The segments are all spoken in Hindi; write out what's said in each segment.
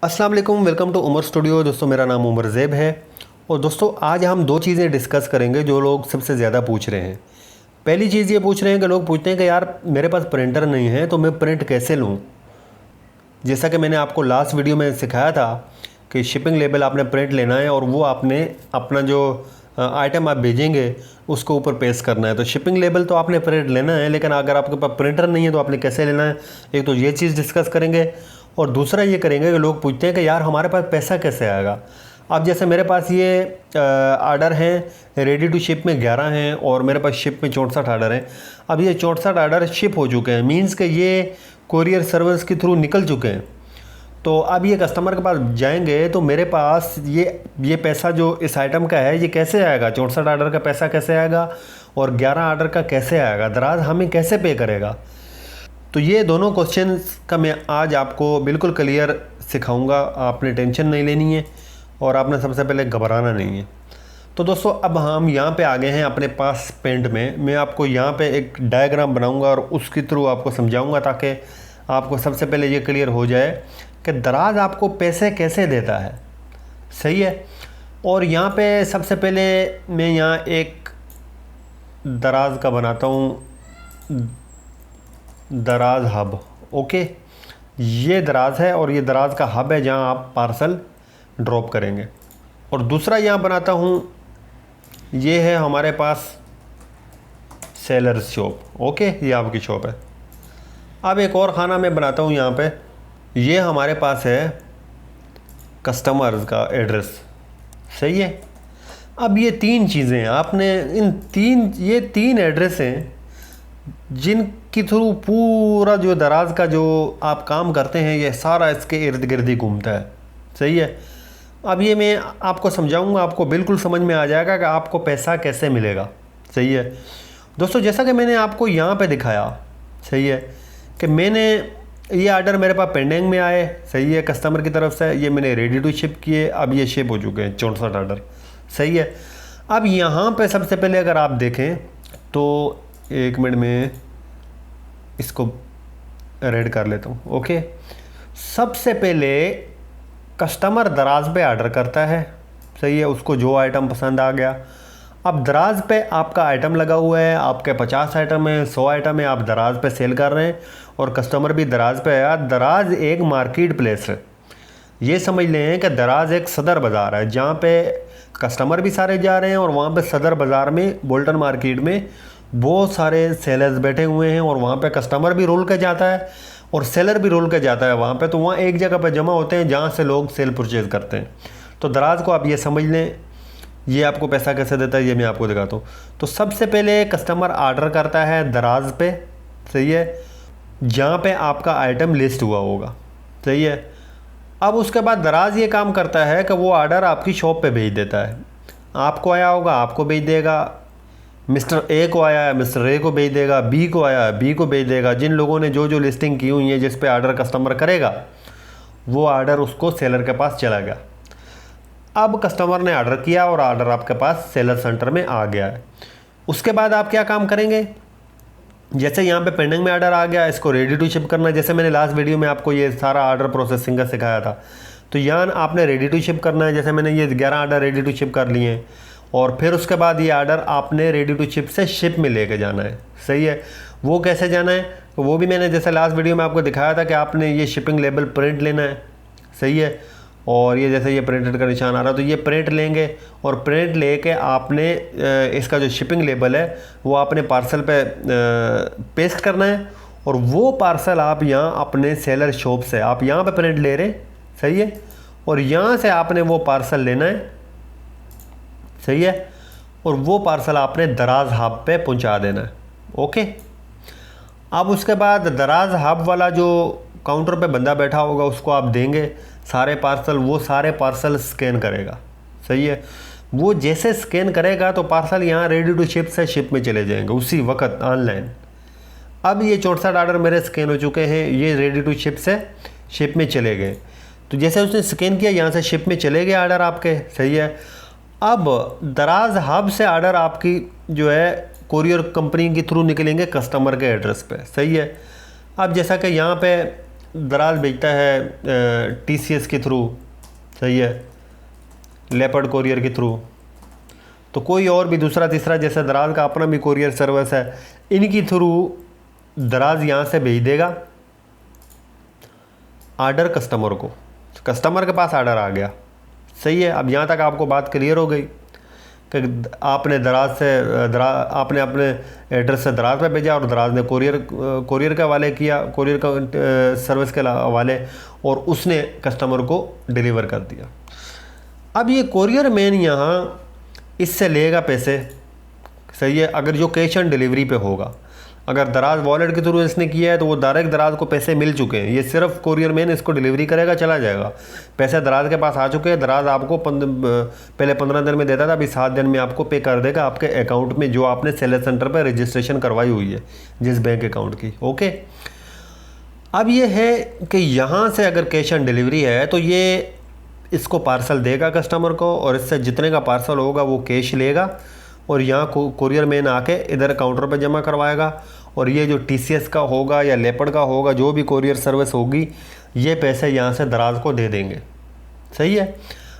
अस्सलाम वालेकुम, वेलकम टू उमर स्टूडियो। दोस्तों मेरा नाम उमर ज़ेब है और दोस्तों आज हम दो चीज़ें डिस्कस करेंगे जो लोग सबसे ज़्यादा पूछ रहे हैं। पहली चीज़ ये पूछ रहे हैं कि लोग पूछते हैं कि यार मेरे पास प्रिंटर नहीं है तो मैं प्रिंट कैसे लूँ। जैसा कि मैंने आपको लास्ट वीडियो में सिखाया था कि शिपिंग लेबल आपने प्रिंट लेना है और वो आपने अपना जो आइटम आप भेजेंगे उसको ऊपर पेस्ट करना है। तो शिपिंग लेबल तो आपने प्रिंट लेना है, लेकिन अगर आपके पास प्रिंटर नहीं है तो आपने कैसे लेना है, एक तो ये चीज़ डिस्कस करेंगे। और दूसरा ये करेंगे कि लोग पूछते हैं कि यार हमारे पास पैसा कैसे आएगा। अब जैसे मेरे पास ये आर्डर हैं रेडी टू शिप में 11 हैं और मेरे पास शिप में 64 आर्डर हैं। अब ये 64 आर्डर शिप हो चुके हैं, मीन्स कि ये कोरियर सर्विस के थ्रू निकल चुके हैं। तो अब ये कस्टमर के पास जाएंगे तो मेरे पास ये पैसा जो इस आइटम का है ये कैसे आएगा, 64 आर्डर का पैसा कैसे आएगा और 11 आर्डर का कैसे आएगा, दराज हमें कैसे पे करेगा। तो ये दोनों क्वेश्चंस का मैं आज आपको बिल्कुल क्लियर सिखाऊंगा। आपने टेंशन नहीं लेनी है और आपने सबसे पहले घबराना नहीं है। तो दोस्तों अब हम यहाँ पे आ गए हैं अपने पास पेंट में। मैं आपको यहाँ पे एक डायग्राम बनाऊंगा और उसके थ्रू आपको समझाऊंगा ताकि आपको सबसे पहले ये क्लियर हो जाए कि दराज आपको पैसे कैसे देता है। सही है। और यहाँ पे सबसे पहले मैं यहाँ एक दराज का बनाता हूँ, दराज हब। ओके, ये दराज है और ये दराज का हब है जहाँ आप पार्सल ड्रॉप करेंगे। और दूसरा यहाँ बनाता हूँ, ये है हमारे पास सेलर्स शॉप। ओके, ये आपकी शॉप है। अब एक और खाना मैं बनाता हूँ यहाँ पे, ये हमारे पास है कस्टमर्स का एड्रेस। सही है। अब ये तीन चीज़ें आपने ये तीन एड्रेस हैं जिनके थ्रू पूरा जो दराज का जो आप काम करते हैं ये सारा इसके इर्द गिर्द ही घूमता है। सही है। अब ये मैं आपको समझाऊंगा, आपको बिल्कुल समझ में आ जाएगा कि आपको पैसा कैसे मिलेगा। सही है दोस्तों, जैसा कि मैंने आपको यहाँ पे दिखाया, सही है, कि मैंने ये आर्डर मेरे पास पेंडिंग में आए, सही है, कस्टमर की तरफ से, ये मैंने रेडी टू शिप किए, अब ये शिप हो चुके हैं 64 आर्डर। सही है। अब यहाँ पे सबसे पहले अगर आप देखें तो एक मिनट में इसको रेड कर लेता हूँ। ओके, सबसे पहले कस्टमर दराज पे ऑर्डर करता है। सही है, उसको जो आइटम पसंद आ गया। अब दराज पे आपका आइटम लगा हुआ है, आपके 50 आइटम है, 100 आइटम है, आप दराज पे सेल कर रहे हैं और कस्टमर भी दराज पे है। दराज एक मार्केट प्लेस है, ये समझ लें कि दराज एक सदर बाज़ार है जहाँ पे कस्टमर भी सारे जा रहे हैं और वहाँ पे सदर बाज़ार में बोल्टन मार्केट में बहुत सारे सेलर्स बैठे हुए हैं और वहाँ पे कस्टमर भी रोल के जाता है और सेलर भी रोल के जाता है वहाँ पे। तो वहाँ एक जगह पे जमा होते हैं जहाँ से लोग सेल परचेज़ करते हैं। तो दराज को आप ये समझ लें। ये आपको पैसा कैसे देता है ये मैं आपको दिखाता हूँ। तो सबसे पहले कस्टमर ऑर्डर करता है दराज पे, सही है, जहाँ पे आपका आइटम लिस्ट हुआ होगा। सही है। अब उसके बाद दराज ये काम करता है कि वो ऑर्डर आपकी शॉप पे भेज देता है। आपको आया होगा आपको भेज देगा, मिस्टर ए को आया है मिस्टर ए को भेज देगा, बी को आया है बी को भेज देगा। जिन लोगों ने जो जो लिस्टिंग की हुई है जिस पे ऑर्डर कस्टमर करेगा वो ऑर्डर उसको सेलर के पास चला गया। अब कस्टमर ने ऑर्डर किया और ऑर्डर आपके पास सेलर सेंटर में आ गया है। उसके बाद आप क्या काम करेंगे, जैसे यहाँ पे पेंडिंग में ऑर्डर आ गया, इसको रेडी टू शिप करना है। जैसे मैंने लास्ट वीडियो में आपको ये सारा ऑर्डर प्रोसेसिंग का सिखाया था, तो यहाँ आपने रेडी टू शिप करना है। जैसे मैंने ये 11 ऑर्डर रेडी टू शिप कर लिए हैं और फिर उसके बाद ये ऑर्डर आपने रेडी टू शिप से शिप में लेके जाना है। सही है। वो कैसे जाना है तो वो भी मैंने जैसे लास्ट वीडियो में आपको दिखाया था कि आपने ये शिपिंग लेबल प्रिंट लेना है। सही है। और ये जैसे ये प्रिंटेड का निशान आ रहा है तो ये प्रिंट लेंगे और प्रिंट लेके आपने इसका जो शिपिंग लेबल है वो आपने पार्सल पे पेस्ट करना है और वो पार्सल आप यहाँ अपने सेलर शॉप से आप यहाँ पे प्रिंट ले रहे हैं। सही है। और यहाँ से आपने वो पार्सल लेना है। सही है। और वो पार्सल आपने दराज हब पे पहुँचा देना है। ओके, अब उसके बाद दराज हब वाला जो काउंटर पे बंदा बैठा होगा उसको आप देंगे सारे पार्सल, वो सारे पार्सल स्कैन करेगा। सही है। वो जैसे स्कैन करेगा तो पार्सल यहाँ रेडी टू शिप से शिप में चले जाएंगे उसी वक्त ऑनलाइन। अब ये 64 ऑर्डर मेरे स्कैन हो चुके हैं, ये रेडी टू शिप से शिप में चले गए। तो जैसे उसने स्कैन किया यहाँ से शिप में चले गए ऑर्डर आपके। सही है। अब दराज हब से ऑर्डर आपकी जो है कोरियर कंपनी के थ्रू निकलेंगे कस्टमर के एड्रेस पे। सही है। अब जैसा कि यहाँ पे दराज भेजता है TCS के थ्रू, सही है, लेपर्ड कोरियर के थ्रू, तो कोई और भी दूसरा तीसरा जैसे दराज का अपना भी कोरियर सर्विस है, इनकी थ्रू दराज यहाँ से भेज देगा आर्डर कस्टमर को, कस्टमर के पास आर्डर आ गया। सही है, अब यहाँ तक आपको बात क्लियर हो गई कि आपने आपने अपने एड्रेस से दराज पे भेजा और दराज ने कोरियर के हवाले किया, कोरियर का सर्विस के हवाले, और उसने कस्टमर को डिलीवर कर दिया। अब ये कोरियर मैन यहाँ इससे लेगा पैसे, सही है, अगर जो कैश ऑन डिलीवरी पे होगा। अगर दराज वॉलेट के थ्रू इसने किया है तो वो डायरेक्ट दराज को पैसे मिल चुके हैं, ये सिर्फ कोरियर मैन इसको डिलीवरी करेगा, चला जाएगा, पैसे दराज के पास आ चुके हैं। दराज आपको पहले 15 दिन में देता था, अभी 7 दिन में आपको पे कर देगा आपके अकाउंट में, जो आपने सेलर सेंटर पर रजिस्ट्रेशन करवाई हुई है जिस बैंक अकाउंट की। ओके, अब ये है कि यहाँ से अगर कैश ऑन डिलीवरी है तो ये इसको पार्सल देगा कस्टमर को, और इससे जितने का पार्सल होगा वो कैश लेगा और यहाँ कोरियर मैन आके इधर काउंटर पर जमा करवाएगा, और ये जो TCS का होगा या लेपर्ड का होगा, जो भी कोरियर सर्विस होगी, ये पैसे यहाँ से दराज को दे देंगे। सही है,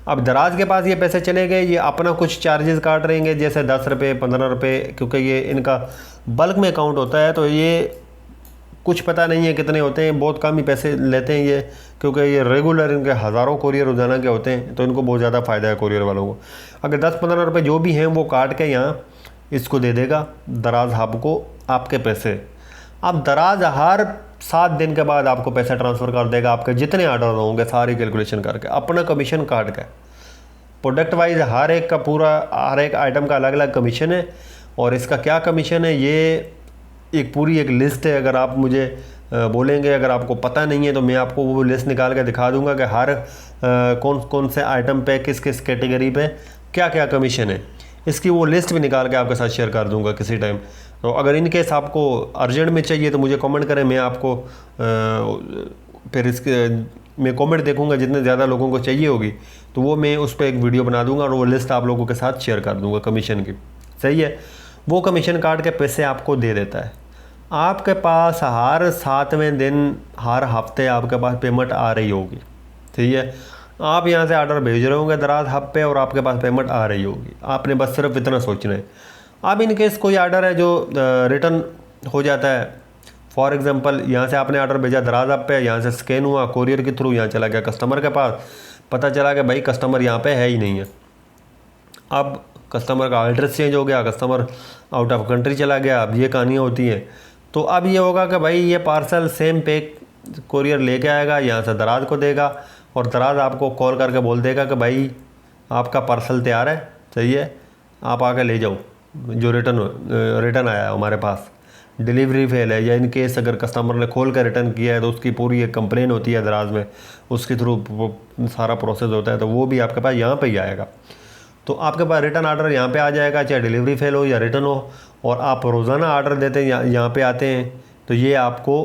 अब दराज के पास ये पैसे चले गए, ये अपना कुछ चार्जेस काट रहेंगे, जैसे 10 रुपये 15 रुपये, क्योंकि ये इनका बल्क में अकाउंट होता है, तो ये कुछ पता नहीं है कितने होते हैं, बहुत कम ही पैसे लेते हैं ये, क्योंकि ये रेगुलर इनके हज़ारों कोरियर रोजाना के होते हैं, तो इनको बहुत ज़्यादा फ़ायदा है कोरियर वालों को। अगर 10-15 रुपये जो भी हैं वो काट के यहाँ इसको दे देगा दराज हब को आपके पैसे। अब दराज हर 7 दिन के बाद आपको पैसा ट्रांसफ़र कर देगा, आपके जितने ऑर्डर होंगे सारी कैलकुलेशन करके, अपना कमीशन काट के। प्रोडक्ट वाइज हर एक का पूरा, हर एक आइटम का अलग अलग कमीशन है, और इसका क्या कमीशन है ये एक पूरी एक लिस्ट है। अगर आप मुझे बोलेंगे, अगर आपको पता नहीं है तो मैं आपको वो लिस्ट निकाल के दिखा दूंगा कि हर कौन कौन से आइटम पे किस किस कैटेगरी पे क्या क्या कमीशन है, इसकी वो लिस्ट भी निकाल के आपके साथ शेयर कर दूंगा किसी टाइम। तो अगर इन केस आपको अर्जेंट में चाहिए तो मुझे कमेंट करें, मैं आपको फिर इसके मैं कमेंट देखूंगा, जितने ज़्यादा लोगों को चाहिए होगी तो वो मैं उस पर एक वीडियो बना दूंगा और वो लिस्ट आप लोगों के साथ शेयर कर दूंगा कमीशन की। सही है, वो कमीशन काट के पैसे आपको दे देता है। आपके पास हर 7वें दिन, हर हफ्ते आपके पास पेमेंट आ रही होगी। ठीक है, आप यहाँ से ऑर्डर भेज रहे होंगे दराज हब पे और आपके पास पेमेंट आ रही होगी, आपने बस सिर्फ इतना सोचना है। अब इन केस कोई ऑर्डर है जो रिटर्न हो जाता है, फॉर एग्जांपल यहाँ से आपने ऑर्डर भेजा दराज हब पे, यहाँ से स्कैन हुआ कोरियर के थ्रू, यहाँ चला गया कस्टमर के पास, पता चला कि भाई कस्टमर यहाँ पे है ही नहीं है। अब कस्टमर का एड्रेस चेंज हो गया, कस्टमर आउट ऑफ कंट्री चला गया, अब ये कहानियाँ होती हैं। तो अब ये होगा कि भाई ये पार्सल सेम पे कोरियर लेके आएगा, यहाँ से दराज को देगा, और दराज आपको कॉल करके बोल देगा कि भाई आपका पार्सल तैयार है, सही है, आप आके ले जाओ जो रिटर्न आया है हमारे पास, डिलीवरी फेल है, या इन केस अगर कस्टमर ने खोल कर रिटर्न किया है तो उसकी पूरी एक कंप्लेन होती है दराज में, उसके थ्रू सारा प्रोसेस होता है, तो वो भी आपके पास यहाँ पे ही आएगा। तो आपके पास रिटर्न ऑर्डर यहाँ पे आ जाएगा, चाहे डिलीवरी फेल हो या रिटर्न हो, और आप रोज़ाना ऑर्डर देते हैं यहाँ पे आते हैं तो ये आपको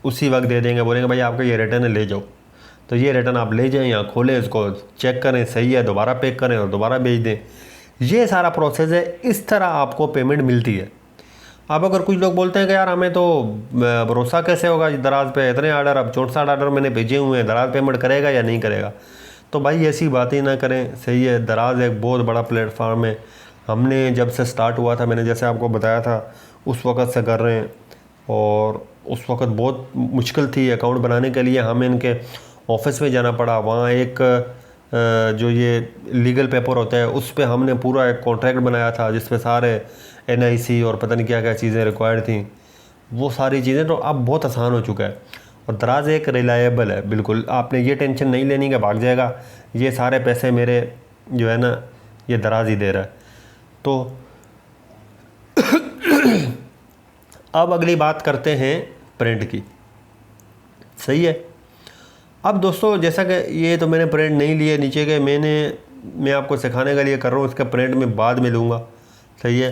उसी वक्त दे देंगे, बोलेंगे भाई आपका ये रिटर्न है ले जाओ, तो ये रिटर्न आप ले जाएँ, यहाँ खोलें, इसको चेक करें सही है, दोबारा पैक करें और दोबारा भेज दें। ये सारा प्रोसेस है, इस तरह आपको पेमेंट मिलती है। अब अगर कुछ लोग बोलते हैं कि यार हमें तो भरोसा कैसे होगा दराज पे, इतने ऑर्डर, अब 64 ऑर्डर मैंने भेजे हुए हैं, दराज पेमेंट करेगा या नहीं करेगा। तो भाई ऐसी बातें ना करें, सही है। दराज एक बहुत बड़ा प्लेटफार्म है, हमने जब से स्टार्ट हुआ था, मैंने जैसे आपको बताया था उस वक़्त से कर रहे हैं, और उस वक़्त बहुत मुश्किल थी अकाउंट बनाने के लिए, हमें इनके ऑफिस में जाना पड़ा, वहाँ एक जो ये लीगल पेपर होता है उस पर हमने पूरा एक कॉन्ट्रैक्ट बनाया था जिस पे सारे NIC और पता नहीं क्या क्या चीज़ें रिक्वायर्ड थी, वो सारी चीज़ें तो अब बहुत आसान हो चुका है। और दराज एक रिलायबल है, बिल्कुल आपने ये टेंशन नहीं लेनी कि भाग जाएगा, ये सारे पैसे मेरे जो है ना ये दराज ही दे रहा है। तो अब अगली बात करते हैं प्रिंट की, सही है। अब दोस्तों जैसा कि ये तो मैंने प्रिंट नहीं लिए नीचे के, मैं आपको सिखाने के लिए कर रहा हूँ, इसका प्रिंट मैं बाद में लूँगा, सही है।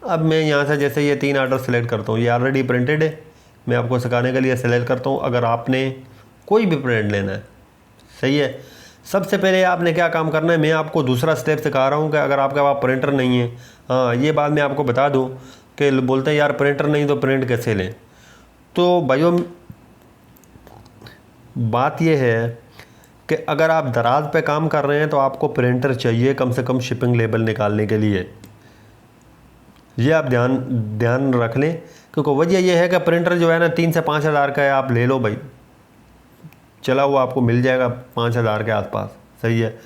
अब मैं यहाँ से जैसे ये 3 ऑर्डर सेलेक्ट करता हूँ, ये ऑलरेडी प्रिंटेड है, मैं आपको सिखाने के लिए सेलेक्ट करता हूँ। अगर आपने कोई भी प्रिंट लेना है, सही है, सबसे पहले आपने क्या काम करना है, मैं आपको दूसरा स्टेप सिखा रहा हूँ कि अगर आपके पास प्रिंटर नहीं है, हाँ ये बात मैं आपको बता दूँ कि बोलते हैं यार प्रिंटर नहीं तो प्रिंट कैसे लें। तो भाइयों बात यह है कि अगर आप दराज पे काम कर रहे हैं तो आपको प्रिंटर चाहिए कम से कम शिपिंग लेबल निकालने के लिए। ये आप ध्यान रख लें, क्योंकि वजह यह है कि प्रिंटर जो है ना 3 से 5 हज़ार का है, आप ले लो भाई, चला हुआ आपको मिल जाएगा 5 हज़ार के आसपास। सही है,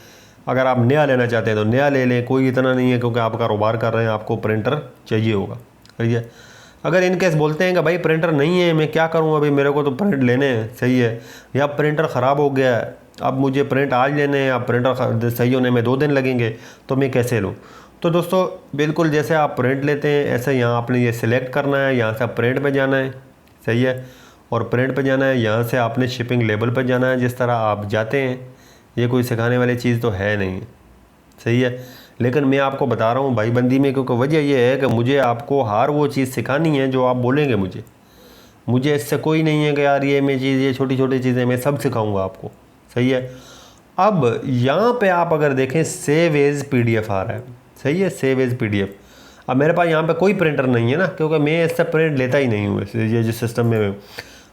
अगर आप नया लेना चाहते हैं तो नया ले लें, कोई इतना नहीं है, क्योंकि आप कारोबार कर रहे हैं, आपको प्रिंटर चाहिए होगा। सही है, अगर इनकेस बोलते हैं कि भाई प्रिंटर नहीं है, मैं क्या करूँ, अभी मेरे को तो प्रिंट लेने हैं, सही है, या प्रिंटर ख़राब हो गया है, अब मुझे प्रिंट आज लेने हैं, अब प्रिंटर सही होने में 2 दिन लगेंगे, तो मैं कैसे लूँ? तो दोस्तों बिल्कुल जैसे आप प्रिंट लेते हैं ऐसे यहाँ आपने ये सिलेक्ट करना है, यहाँ से आप प्रिंट पे जाना है। सही है, और प्रिंट पे जाना है, यहाँ से आपने शिपिंग लेबल पे जाना है। जिस तरह आप जाते हैं, ये कोई सिखाने वाली चीज़ तो है नहीं। सही है, लेकिन मैं आपको बता रहा हूँ भाईबंदी में, क्योंकि वजह यह है कि मुझे आपको हर वो चीज़ सिखानी है जो आप बोलेंगे मुझे इससे कोई नहीं है कि यार ये मैं चीज़, ये छोटी छोटी चीज़ें मैं सब सिखाऊंगा आपको। सही है, अब यहाँ पे आप अगर देखें सेव एज PDF आ रहा है। सही है, सेव एज PDF। अब मेरे पास यहाँ पे कोई प्रिंटर नहीं है ना, क्योंकि मैं इससे प्रिंट लेता ही नहीं हूँ ये जिस सिस्टम में मैं।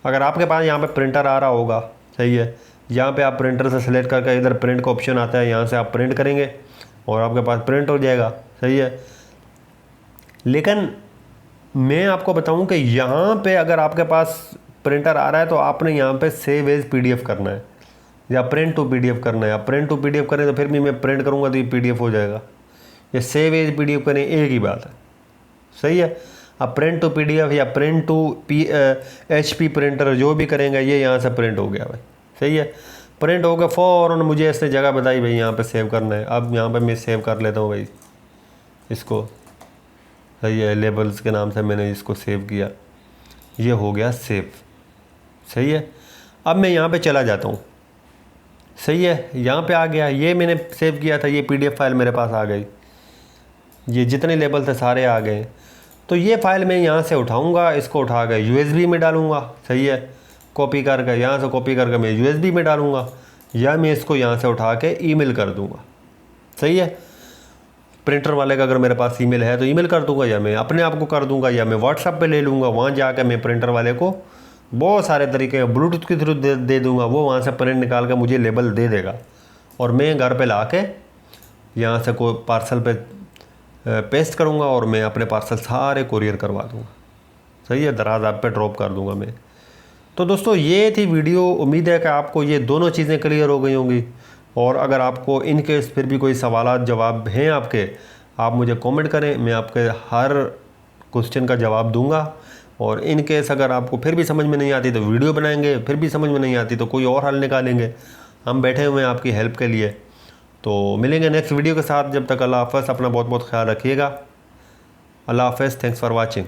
अगर आपके पास यहाँ पे प्रिंटर आ रहा होगा, सही है, यहाँ पे आप प्रिंटर से सिलेक्ट करके इधर प्रिंट का ऑप्शन आता है, यहाँ से आप प्रिंट करेंगे और आपके पास प्रिंट हो जाएगा। सही है, लेकिन मैं आपको बताऊं कि यहाँ पे अगर आपके पास प्रिंटर आ रहा है तो आपने यहाँ पे सेव एज PDF करना है या प्रिंट टू PDF करना है। आप प्रिंट टू PDF करें तो फिर भी मैं प्रिंट करूँगा तो ये PDF हो जाएगा, या सेव एज PDF करें, एक ही बात है। सही है, आप प्रिंट टू PDF या प्रिंट टू HP प्रिंटर जो भी करेंगे, ये यहाँ से प्रिंट हो गया भाई। सही है, प्रिंट हो गया, फ़ौरन मुझे इसने जगह बताई भाई यहाँ पे सेव करना है। अब यहाँ पे मैं सेव कर लेता हूँ भाई इसको। सही है, लेबल्स के नाम से मैंने इसको सेव किया, ये हो गया सेव। सही है, अब मैं यहाँ पे चला जाता हूँ। सही है, यहाँ पे आ गया, ये मैंने सेव किया था, ये PDF फाइल मेरे पास आ गई, ये जितने लेबल थे सारे आ गए। तो ये फ़ाइल मैं यहाँ से उठाऊँगा, इसको उठा के USB में डालूँगा। सही है, कॉपी करके यहाँ से कॉपी करके मैं USB में डालूँगा, या मैं इसको यहाँ से उठा के ईमेल कर दूँगा। सही है, प्रिंटर वाले का अगर मेरे पास ईमेल है तो ईमेल कर दूँगा, या मैं अपने आप को कर दूँगा, या मैं WhatsApp पे ले लूँगा, वहाँ जाकर मैं प्रिंटर वाले को बहुत सारे तरीके ब्लूटूथ के थ्रू दे दूँगा, वो वहाँ से प्रिंट निकाल के मुझे लेबल दे देगा, और मैं घर पे ला के यहाँ से कोई पार्सल पे पेस्ट करूँगा और मैं अपने पार्सल सारे कुरियर करवा दूँगा। सही है, दराज आप पे ड्रॉप कर दूँगा मैं। तो दोस्तों ये थी वीडियो, उम्मीद है कि आपको ये दोनों चीज़ें क्लियर हो गई होंगी। और अगर आपको इनकेस फिर भी कोई सवाल जवाब हैं आपके, आप मुझे कमेंट करें, मैं आपके हर क्वेश्चन का जवाब दूंगा। और इन केस अगर आपको फिर भी समझ में नहीं आती तो वीडियो बनाएंगे, फिर भी समझ में नहीं आती तो कोई और हल निकालेंगे। हम बैठे हुए हैं आपकी हेल्प के लिए। तो मिलेंगे नेक्स्ट वीडियो के साथ, जब तक अल्लाह हाफ़िज़, अपना बहुत बहुत ख्याल रखिएगा। अल्लाह हाफ़िज़, थैंक्स फॉर वॉचिंग।